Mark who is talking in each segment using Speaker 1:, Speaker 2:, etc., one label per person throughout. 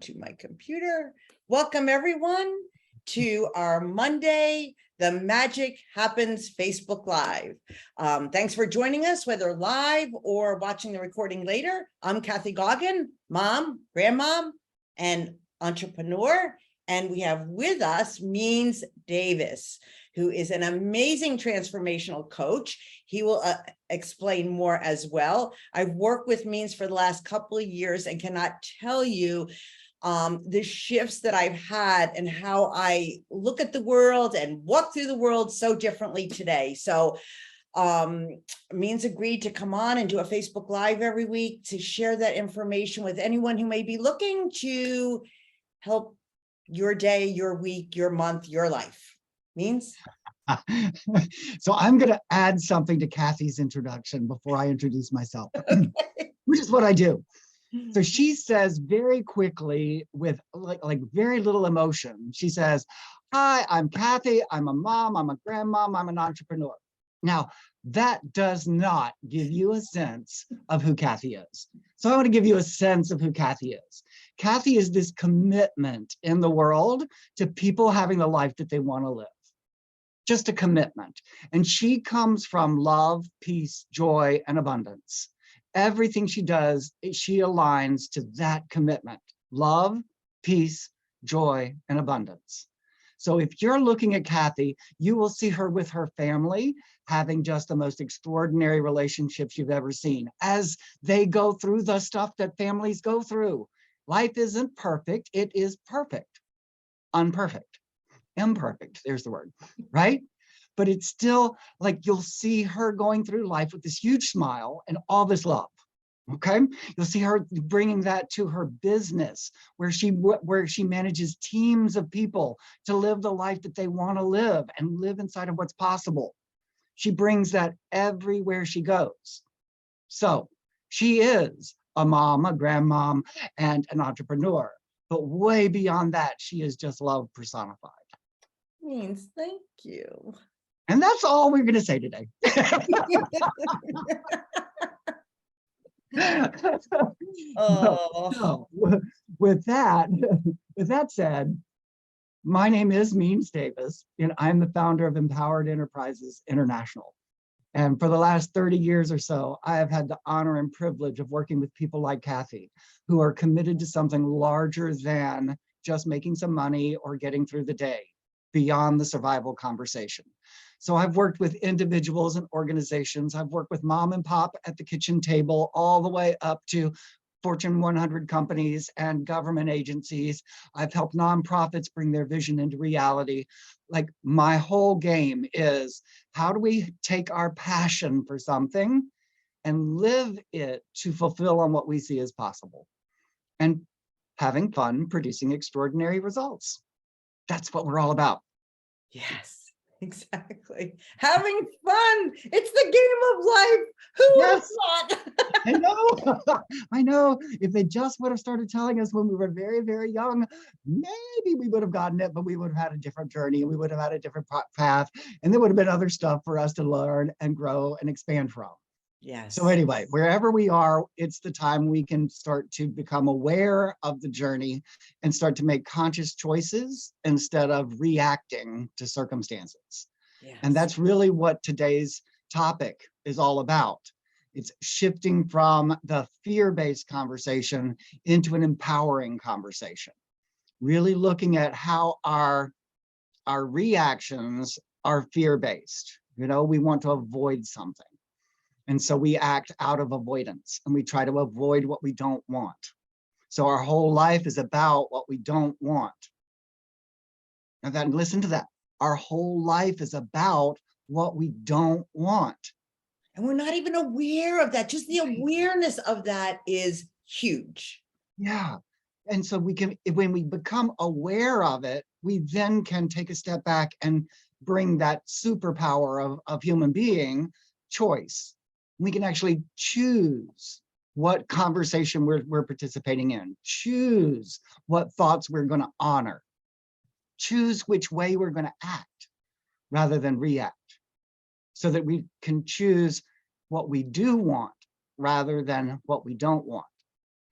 Speaker 1: to my computer. Welcome everyone to our Monday, The Magic Happens Facebook Live. Thanks for joining us, whether live or watching the recording later. I'm Kathy Goggin, mom, grandmom, and entrepreneur. And we have with us Means Davis, who is an amazing transformational coach. He will explain more as well. I've worked with Means for the last couple of years and cannot tell you the shifts that I've had and how I look at the world and walk through the world so differently today. So Means agreed to come on and do a Facebook Live every week to share that information with anyone who may be looking to help your day, your week, your month, your life. Means?
Speaker 2: So I'm going to add something to Kathy's introduction before I introduce myself, which is what I do. So she says very quickly with like very little emotion, she says, "Hi, I'm Kathy. I'm a mom. I'm a grandmom. I'm an entrepreneur." Now, that does not give you a sense of who Kathy is. So I want to give you a sense of who Kathy is. Kathy is this commitment in the world to people having the life that they want to live. Just a commitment. And she comes from love, peace, joy, and abundance. Everything she does, she aligns to that commitment. Love, peace, joy, and abundance. So if you're looking at Kathy, you will see her with her family having just the most extraordinary relationships you've ever seen as they go through the stuff that families go through. Life isn't perfect, it is perfect. Unperfect. Imperfect, there's the word, right? But it's still like you'll see her going through life with this huge smile and all this love, okay? You'll see her bringing that to her business where she manages teams of people to live the life that they want to live and live inside of what's possible. She brings that everywhere she goes. So she is a mom, a grandmom, and an entrepreneur. But way beyond that, she is just love personified.
Speaker 1: Means, thank you.
Speaker 2: And that's all we're going to say today.
Speaker 1: Oh.
Speaker 2: So, with that said, my name is Means Davis, and I'm the founder of Empowered Enterprises International. And for the last 30 years or so, I have had the honor and privilege of working with people like Kathy, who are committed to something larger than just making some money or getting through the day, beyond the survival conversation. So I've worked with individuals and organizations. I've worked with mom and pop at the kitchen table, all the way up to Fortune 100 companies and government agencies. I've helped nonprofits bring their vision into reality. Like, my whole game is, how do we take our passion for something and live it to fulfill on what we see as possible? And having fun producing extraordinary results. That's what we're all about.
Speaker 1: Yes, exactly. Having fun. It's the game of life. Who
Speaker 2: Yes.
Speaker 1: would have thought?
Speaker 2: I know. I know. If they just would have started telling us when we were very, very young, maybe we would have gotten it, but we would have had a different journey and we would have had a different path. And there would have been other stuff for us to learn and grow and expand from.
Speaker 1: Yes.
Speaker 2: So anyway, wherever we are, it's the time we can start to become aware of the journey and start to make conscious choices instead of reacting to circumstances.
Speaker 1: Yes.
Speaker 2: And that's really what today's topic is all about. It's shifting from the fear-based conversation into an empowering conversation. Really looking at how our reactions are fear-based. You know, we want to avoid something. And so we act out of avoidance and we try to avoid what we don't want. So our whole life is about what we don't want. Now then, listen to that. Our whole life is about what we don't want.
Speaker 1: And we're not even aware of that. Just the awareness of that is huge.
Speaker 2: Yeah. And so we can, when we become aware of it, we then can take a step back and bring that superpower of human being, choice. We can actually choose what conversation we're participating in, choose what thoughts we're going to honor, choose which way we're going to act rather than react, so that we can choose what we do want rather than what we don't want.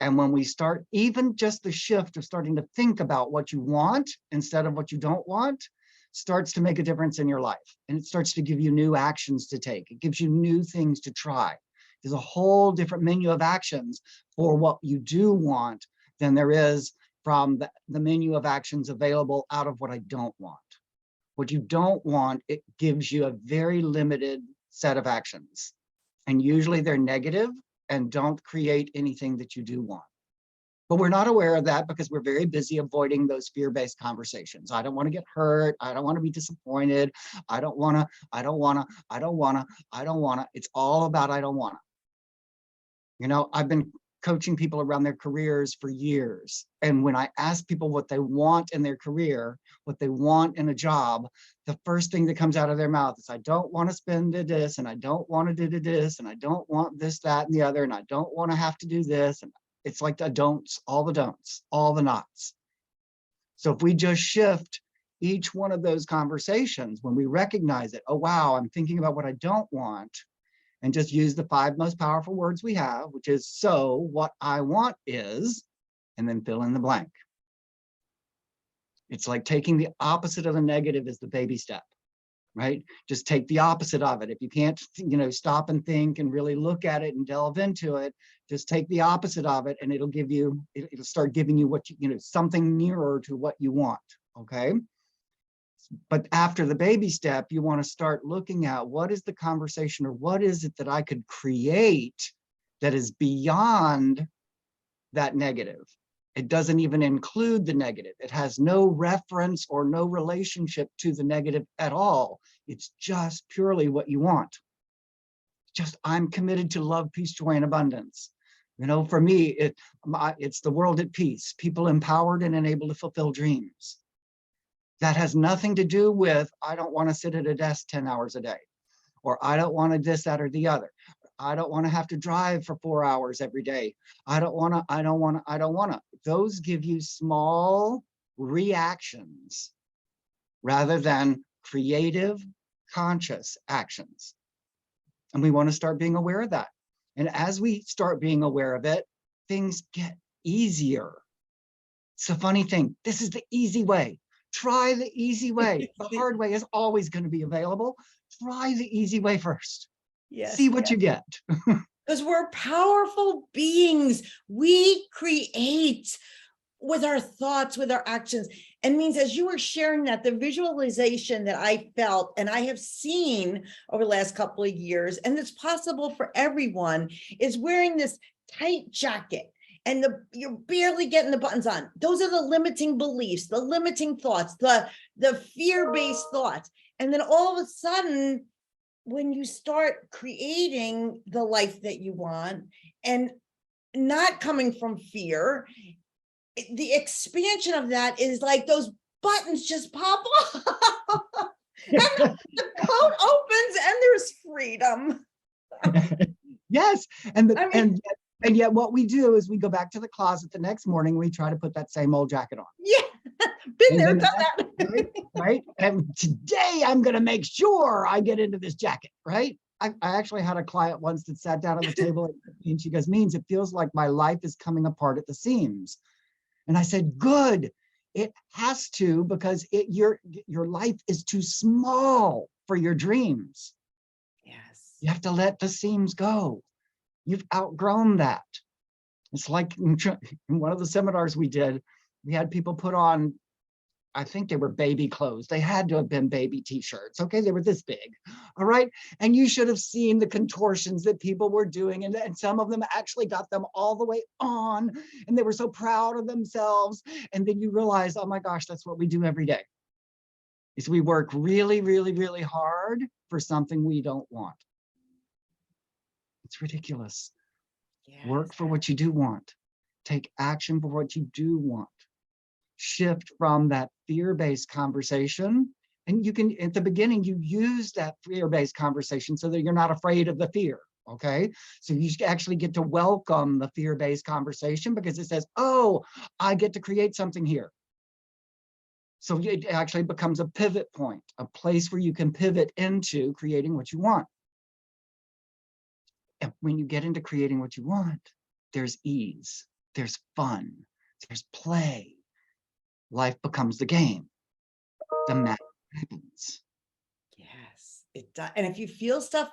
Speaker 2: And when we start, even just the shift of starting to think about what you want instead of what you don't want, starts to make a difference in your life. And it starts to give you new actions to take. It gives you new things to try. There's a whole different menu of actions for what you do want than there is from the menu of actions available out of what I don't want. What you don't want, it gives you a very limited set of actions. And usually they're negative and don't create anything that you do want. But we're not aware of that because we're very busy avoiding those fear-based conversations. I don't want to get hurt. I don't want to be disappointed. I don't want to, I don't want to, I don't want to, I don't want to. It's all about I don't want to. You know, I've been coaching people around their careers for years. And when I ask people what they want in their career, what they want in a job, the first thing that comes out of their mouth is, I don't want to spend this, and I don't want to do this, and I don't want this, that, and the other, and I don't want to have to do this. And it's like the don'ts, all the nots. So if we just shift each one of those conversations, when we recognize it, oh, wow, I'm thinking about what I don't want, and just use the 5 most powerful words we have, which is, so what I want is, and then fill in the blank. It's like taking the opposite of the negative is the baby step, right? Just take the opposite of it. If you can't, you know, stop and think and really look at it and delve into it, just take the opposite of it, and it'll give you, it'll start giving you what you know, something nearer to what you want, okay? But after the baby step, you want to start looking at what is the conversation, or what is it that I could create that is beyond that negative. It doesn't even include the negative. It has no reference or no relationship to the negative at all. It's just purely what you want. Just, I'm committed to love, peace, joy, and abundance. You know, for me, it's the world at peace, people empowered and enabled to fulfill dreams. That has nothing to do with, I don't want to sit at a desk 10 hours a day, or I don't want to this, that, or the other. I don't want to have to drive for 4 hours every day. I don't want to. Those give you small reactions rather than creative, conscious actions. And we want to start being aware of that. And as we start being aware of it, things get easier. It's a funny thing. This is the easy way. Try the easy way. The hard way is always going to be available. Try the easy way first.
Speaker 1: Yes.
Speaker 2: See what you get.
Speaker 1: Because we're powerful beings. We create with our thoughts, with our actions. And means, as you were sharing that, the visualization that I felt and I have seen over the last couple of years, and it's possible for everyone, is wearing this tight jacket. And you're barely getting the buttons on. Those are the limiting beliefs, the limiting thoughts, the fear-based thoughts. And then all of a sudden, when you start creating the life that you want and not coming from fear, the expansion of that is like those buttons just pop off. And the coat opens and there's freedom.
Speaker 2: Yes. And yet what we do is we go back to the closet the next morning, we try to put that same old jacket on.
Speaker 1: Yeah, been there, done that.
Speaker 2: Right? And today I'm going to make sure I get into this jacket, right? I actually had a client once that sat down at the table and she goes, Means, it feels like my life is coming apart at the seams. And I said, good. It has to, because your life is too small for your dreams.
Speaker 1: Yes.
Speaker 2: You have to let the seams go. You've outgrown that. It's like in one of the seminars we did, we had people put on, I think they were baby clothes. They had to have been baby t-shirts. Okay, they were this big. All right. And you should have seen the contortions that people were doing. And some of them actually got them all the way on. And they were so proud of themselves. And then you realize, oh my gosh, that's what we do every day. Is we work really, really, really hard for something we don't want. It's ridiculous. Yes. Work for what you do want. Take action for what you do want. Shift from that fear-based conversation. And you can, at the beginning, you use that fear-based conversation so that you're not afraid of the fear. Okay. So you actually get to welcome the fear-based conversation because it says, oh, I get to create something here. So it actually becomes a pivot point, a place where you can pivot into creating what you want. And when you get into creating what you want, there's ease. there's fun, there's play. Life becomes the game. The magic happens.
Speaker 1: Yes, it does. And if you feel stuff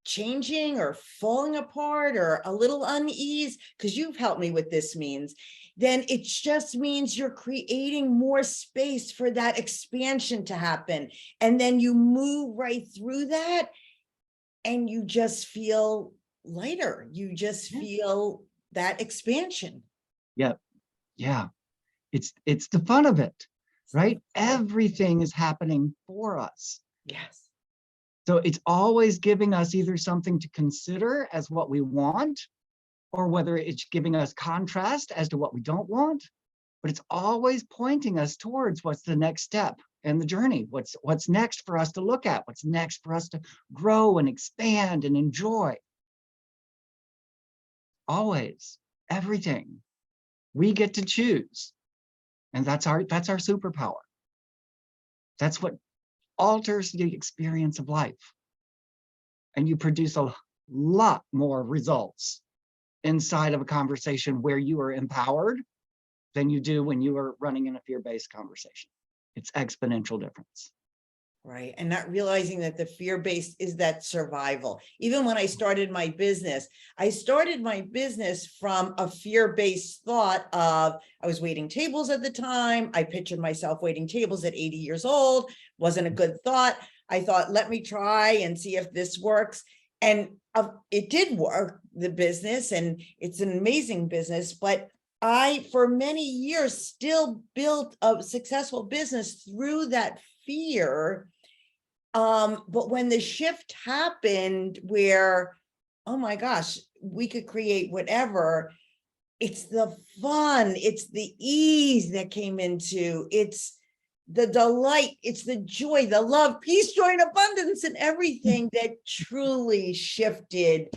Speaker 1: changing or falling apart or a little unease, because you've helped me with this means, then it just means you're creating more space for that expansion to happen. And then you move right through that and you just feel lighter. You just feel that expansion.
Speaker 2: Yeah. Yeah. It's the fun of it, right? Everything is happening for us.
Speaker 1: Yes.
Speaker 2: So it's always giving us either something to consider as what we want, or whether it's giving us contrast as to what we don't want, but it's always pointing us towards what's the next step in the journey, what's next for us to look at, what's next for us to grow and expand and enjoy. Always, everything. We get to choose. And that's our superpower. That's what alters the experience of life. And you produce a lot more results inside of a conversation where you are empowered than you do when you are running in a fear-based conversation. It's exponential difference.
Speaker 1: Right. And not realizing that the fear-based is that survival. Even when I started my business from a fear-based thought of, I was waiting tables at the time. I pictured myself waiting tables at 80 years old. Wasn't a good thought. I thought, let me try and see if this works. And it did work, the business, and it's an amazing business. But I, for many years, still built a successful business through that fear. But when the shift happened where, oh my gosh, we could create whatever, it's the fun, it's the ease that came into, it's the delight, it's the joy, the love, peace, joy, and abundance, and everything that truly shifted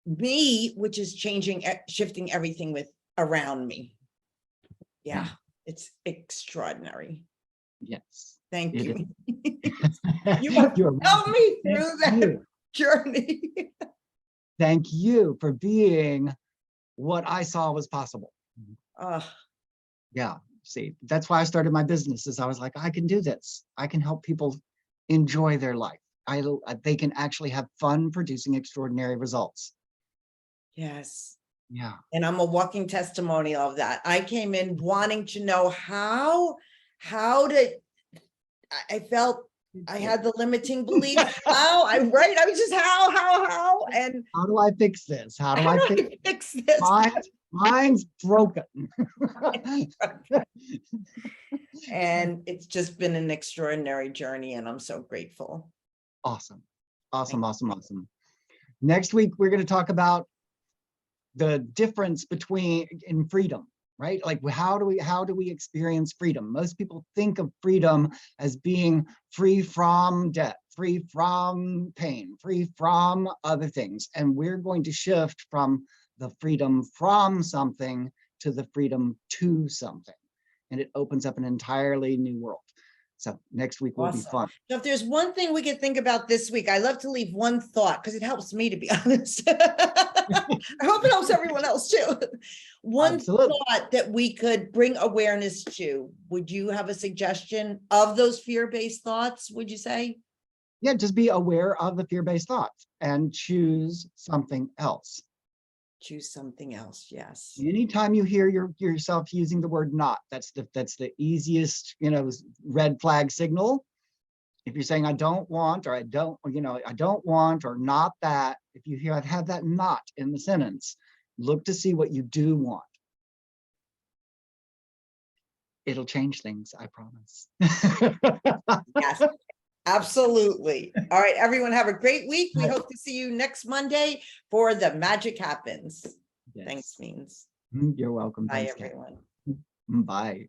Speaker 1: me, which is shifting everything around me. Yeah, it's extraordinary.
Speaker 2: Yes.
Speaker 1: Thank you.
Speaker 2: You
Speaker 1: have
Speaker 2: You're
Speaker 1: helped me through
Speaker 2: Thank
Speaker 1: that
Speaker 2: you.
Speaker 1: journey.
Speaker 2: Thank you for being what I saw was possible. Yeah, see, that's why I started my business, is I was like, I can do this. I can help people enjoy their life. They can actually have fun producing extraordinary results.
Speaker 1: Yes.
Speaker 2: Yeah.
Speaker 1: And I'm a walking testimonial of that. I came in wanting to know how to, I felt I had the limiting beliefs. I was just how, and
Speaker 2: how do I fix this? How do I
Speaker 1: fix this?
Speaker 2: Mine's broken.
Speaker 1: And it's just been an extraordinary journey, and I'm so grateful.
Speaker 2: Awesome. Awesome, awesome, awesome. Next week, we're going to talk about the difference in freedom, right? Like, how do we experience freedom? Most people think of freedom as being free from debt, free from pain, free from other things. And we're going to shift from the freedom from something to the freedom to something. And it opens up an entirely new world. So next week will be fun.
Speaker 1: So if there's one thing we can think about this week, I love to leave one thought, because it helps me, to be honest. I hope it helps everyone else too. One thought that we could bring awareness to. Would you have a suggestion of those fear-based thoughts, would you say?
Speaker 2: Yeah, just be aware of the fear-based thoughts and choose something else.
Speaker 1: Choose something else. Yes.
Speaker 2: Anytime you hear yourself using the word not, that's the easiest, red flag signal. If you're saying I don't want, or I don't want, or not that, if you have that not in the sentence, look to see what you do want. It'll change things, I promise.
Speaker 1: Yes, absolutely. All right, everyone, have a great week. We hope to see you next Monday for The Magic Happens. Yes. Thanks, Means.
Speaker 2: You're welcome.
Speaker 1: Bye,
Speaker 2: Thanks,
Speaker 1: everyone.
Speaker 2: Bye.